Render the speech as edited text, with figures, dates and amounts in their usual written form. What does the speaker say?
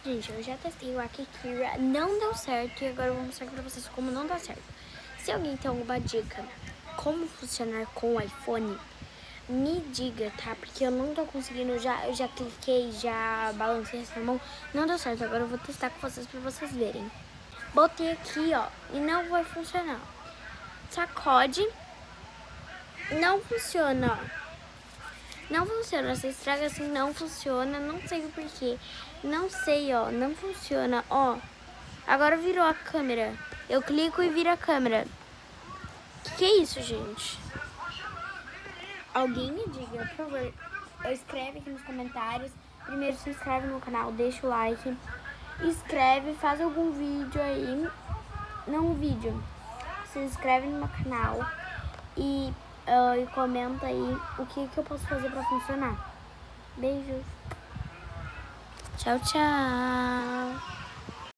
Gente, eu já testei o Akikira, não deu certo e agora eu vou mostrar pra vocês como não dá certo. Se alguém tem alguma dica como funcionar com o iPhone, me diga, tá? Porque eu não tô conseguindo, eu já cliquei, já balancei essa mão, não deu certo. Agora eu vou testar com vocês pra vocês verem. Botei aqui, ó, e não vai funcionar. Sacode, não funciona, ó. Não funciona, você estraga assim, não funciona, não sei o porquê. Não sei, ó, não funciona, ó. Agora virou a câmera. Eu clico e vira a câmera. Que é isso, gente? Alguém me diga, por favor. Escreve aqui nos comentários. Primeiro se inscreve no canal, deixa o like. Escreve, faz algum vídeo aí. Não um vídeo. Se inscreve no meu canal e comenta aí o que eu posso fazer pra funcionar. Beijos. Tchau, tchau.